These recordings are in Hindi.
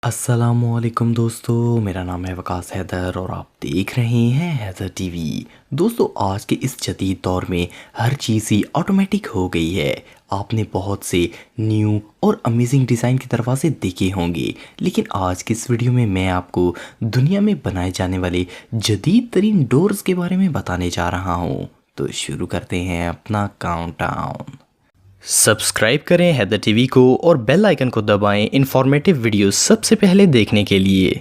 अस्सलामुअलैकुम दोस्तों, मेरा नाम है वकास हैदर और आप देख रहे हैं हैदर टीवी। दोस्तों, आज के इस जदीद दौर में हर चीज़ ही ऑटोमेटिक हो गई है। आपने बहुत से न्यू और अमेजिंग डिज़ाइन के दरवाजे देखे होंगे, लेकिन आज के इस वीडियो में मैं आपको दुनिया में बनाए जाने वाले जदीद तरीन डोर्स के बारे में बताने जा रहा हूँ। तो शुरू करते हैं अपना काउंटडाउन। सब्सक्राइब करें हैदर टीवी को और बेल आइकन को दबाएं इन्फॉर्मेटिव वीडियो सबसे पहले देखने के लिए।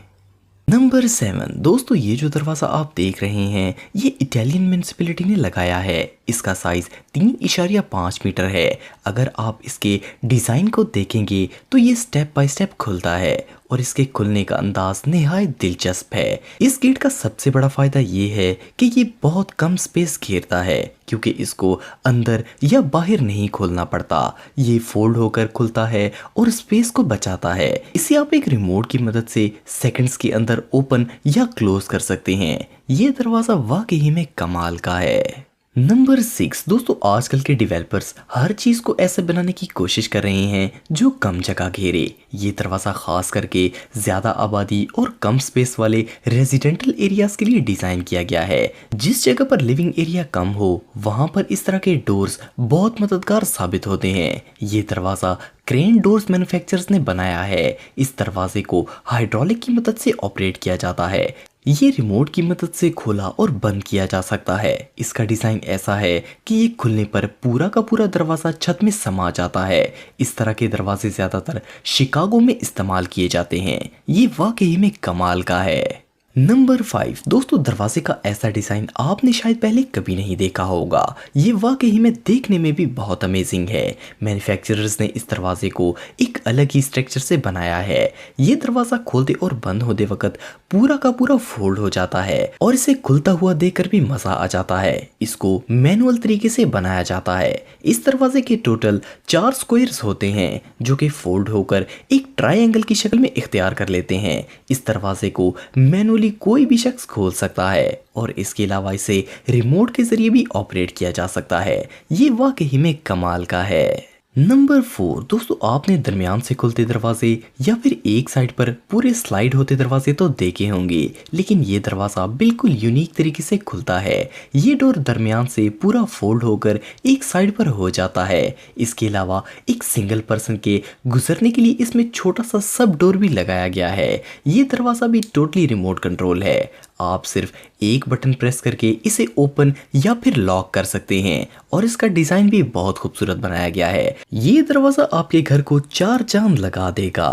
नंबर 7 दोस्तों, ये जो दरवाज़ा आप देख रहे हैं ये इटालियन म्यूनिसिपैलिटी ने लगाया है। इसका साइज़ 3.5 मीटर है। अगर आप इसके डिज़ाइन को देखेंगे तो ये स्टेप बाय स्टेप खुलता है और इसके खुलने का अंदाज निहायत दिलचस्प है। इस गेट का सबसे बड़ा फ़ायदा ये है कि ये बहुत कम स्पेस घेरता है, क्योंकि इसको अंदर या बाहर नहीं खोलना पड़ता। ये फोल्ड होकर खुलता है और स्पेस को बचाता है। इसे आप एक रिमोट की मदद से सेकंड्स के अंदर ओपन या क्लोज कर सकते हैं। ये दरवाज़ा वाकई में कमाल का है। नंबर 6 दोस्तों, आजकल के डेवलपर्स हर चीज़ को ऐसे बनाने की कोशिश कर रहे हैं जो कम जगह घेरे। ये दरवाज़ा खास करके ज़्यादा आबादी और कम स्पेस वाले रेजिडेंटल एरियाज के लिए डिज़ाइन किया गया है। जिस जगह पर लिविंग एरिया कम हो वहाँ पर इस तरह के डोर्स बहुत मददगार साबित होते हैं। ये दरवाज़ा क्रेन डोर्स मैन्युफैक्चरर्स ने बनाया है। इस दरवाजे को हाइड्रोलिक की मदद से ऑपरेट किया जाता है। ये रिमोट की मदद से खोला और बंद किया जा सकता है। इसका डिज़ाइन ऐसा है कि ये खुलने पर पूरा का पूरा दरवाज़ा छत में समा जाता है। इस तरह के दरवाजे ज़्यादातर शिकागो में इस्तेमाल किए जाते हैं। ये वाकई में कमाल का है। नंबर 5 दोस्तों, दरवाजे का ऐसा डिज़ाइन आपने शायद पहले कभी नहीं देखा होगा। ये वाकई में देखने में भी बहुत अमेजिंग है। मैन्युफैक्चरर्स ने इस दरवाजे को एक अलग ही स्ट्रक्चर से बनाया है। ये दरवाज़ा खोलते और बंद होते वक्त पूरा का पूरा फोल्ड हो जाता है और इसे खुलता हुआ देखकर भी मज़ा आ जाता है। इसको मैनुअल तरीके से बनाया जाता है। इस दरवाजे के टोटल 4 स्क्वायर्स होते हैं जो कि फोल्ड होकर एक ट्रायंगल की शक्ल में इख्तियार कर लेते हैं। इस दरवाजे को मैनुअली कोई भी शख्स खोल सकता है और इसके अलावा इसे रिमोट के जरिए भी ऑपरेट किया जा सकता है। ये वाकई में कमाल का है। नंबर 4 दोस्तों, आपने दरमियान से खुलते दरवाजे या फिर एक साइड पर पूरे स्लाइड होते दरवाजे तो देखे होंगे, लेकिन ये दरवाज़ा बिल्कुल यूनिक तरीके से खुलता है। ये डोर दरमियान से पूरा फोल्ड होकर एक साइड पर हो जाता है। इसके अलावा एक सिंगल पर्सन के गुजरने के लिए इसमें छोटा सा सब डोर भी लगाया गया है। ये दरवाज़ा भी टोटली रिमोट कंट्रोल है। आप सिर्फ एक बटन प्रेस करके इसे ओपन या फिर लॉक कर सकते हैं और इसका डिज़ाइन भी बहुत खूबसूरत बनाया गया है। ये दरवाज़ा आपके घर को 4 चांद लगा देगा।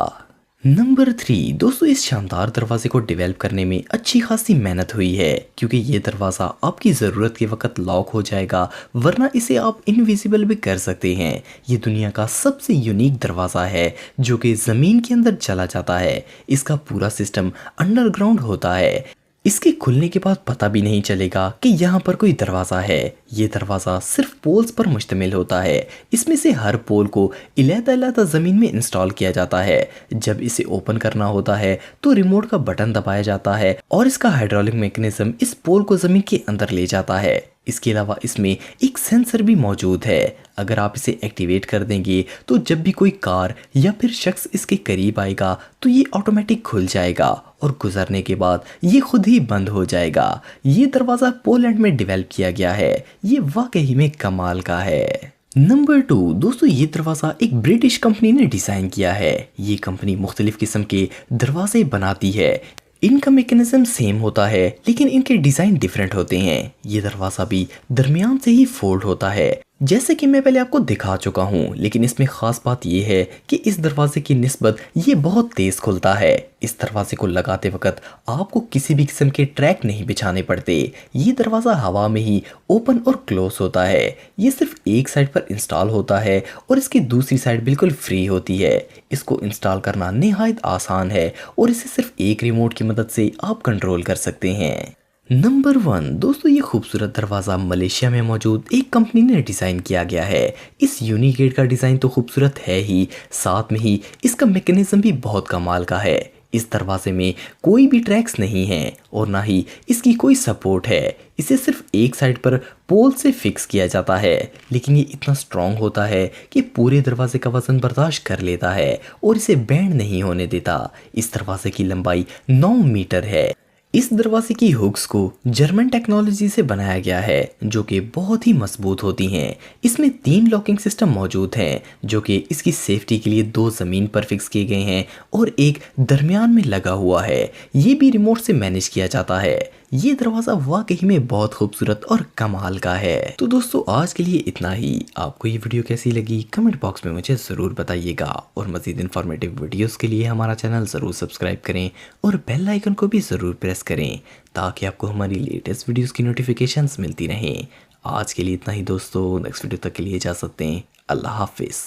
नंबर 3 दोस्तों, इस शानदार दरवाजे को डेवलप करने में अच्छी खासी मेहनत हुई है, क्योंकि ये दरवाज़ा आपकी ज़रूरत के वक्त लॉक हो जाएगा, वरना इसे आप इनविजिबल भी कर सकते हैं। ये दुनिया का सबसे यूनिक दरवाज़ा है जो कि ज़मीन के अंदर चला जाता है। इसका पूरा सिस्टम अंडरग्राउंड होता है। इसके खुलने के बाद पता भी नहीं चलेगा कि यहाँ पर कोई दरवाज़ा है। ये दरवाज़ा सिर्फ पोल्स पर मुश्तमिल होता है। इसमें से हर पोल को अलग-अलग ज़मीन में इंस्टॉल किया जाता है। जब इसे ओपन करना होता है तो रिमोट का बटन दबाया जाता है और इसका हाइड्रोलिक मैकेनिज्म इस पोल को ज़मीन के अंदर ले जाता है। इसके अलावा इसमें एक सेंसर भी मौजूद है। अगर आप इसे एक्टिवेट कर देंगे तो जब भी कोई कार या फिर शख्स इसके करीब आएगा तो ये ऑटोमेटिक खुल जाएगा और गुजरने के बाद ये खुद ही बंद हो जाएगा। ये दरवाज़ा पोलैंड में डेवलप किया गया है। ये वाकई में कमाल का है। नंबर 2 दोस्तों, ये दरवाज़ा एक ब्रिटिश कंपनी ने डिज़ाइन किया है। ये कंपनी मुख्तलिफ किस्म के दरवाजे बनाती है। इनका मैकेनिज्म सेम होता है लेकिन इनके डिज़ाइन डिफरेंट होते हैं। ये दरवाज़ा भी दरमियान से ही फोल्ड होता है, जैसे कि मैं पहले आपको दिखा चुका हूँ, लेकिन इसमें ख़ास बात यह है कि इस दरवाजे की निस्बत ये बहुत तेज़ खुलता है। इस दरवाजे को लगाते वक्त आपको किसी भी किस्म के ट्रैक नहीं बिछाने पड़ते। ये दरवाज़ा हवा में ही ओपन और क्लोज होता है। ये सिर्फ एक साइड पर इंस्टॉल होता है और इसकी दूसरी साइड बिल्कुल फ्री होती है। इसको इंस्टॉल करना निहायत आसान है और इसे सिर्फ एक रिमोट की मदद से आप कंट्रोल कर सकते हैं। नंबर 1 दोस्तों, ये खूबसूरत दरवाज़ा मलेशिया में मौजूद एक कंपनी ने डिज़ाइन किया गया है। इस यूनिक गेट का डिज़ाइन तो खूबसूरत है ही, साथ में ही इसका मैकेनिज्म भी बहुत कमाल का है। इस दरवाजे में कोई भी ट्रैक्स नहीं है और ना ही इसकी कोई सपोर्ट है। इसे सिर्फ एक साइड पर पोल से फिक्स किया जाता है, लेकिन ये इतना स्ट्रॉन्ग होता है कि पूरे दरवाजे का वजन बर्दाश्त कर लेता है और इसे बैंड नहीं होने देता। इस दरवाजे की लंबाई 9 मीटर है। इस दरवाजे की हुक्स को जर्मन टेक्नोलॉजी से बनाया गया है जो कि बहुत ही मजबूत होती हैं। इसमें 3 लॉकिंग सिस्टम मौजूद हैं जो कि इसकी सेफ्टी के लिए 2 ज़मीन पर फिक्स किए गए हैं और एक दरमियान में लगा हुआ है। ये भी रिमोट से मैनेज किया जाता है। ये दरवाज़ा वाकई में बहुत खूबसूरत और कमाल का है। तो दोस्तों आज के लिए इतना ही। आपको ये वीडियो कैसी लगी कमेंट बॉक्स में मुझे ज़रूर बताइएगा और मज़ीद इन्फॉर्मेटिव वीडियोस के लिए हमारा चैनल ज़रूर सब्सक्राइब करें और बेल आइकन को भी ज़रूर प्रेस करें ताकि आपको हमारी लेटेस्ट वीडियोस की नोटिफिकेशंस मिलती रहें। आज के लिए इतना ही दोस्तों, नेक्स्ट वीडियो तक के लिए इजाज़त दें। अल्लाह हाफिज़।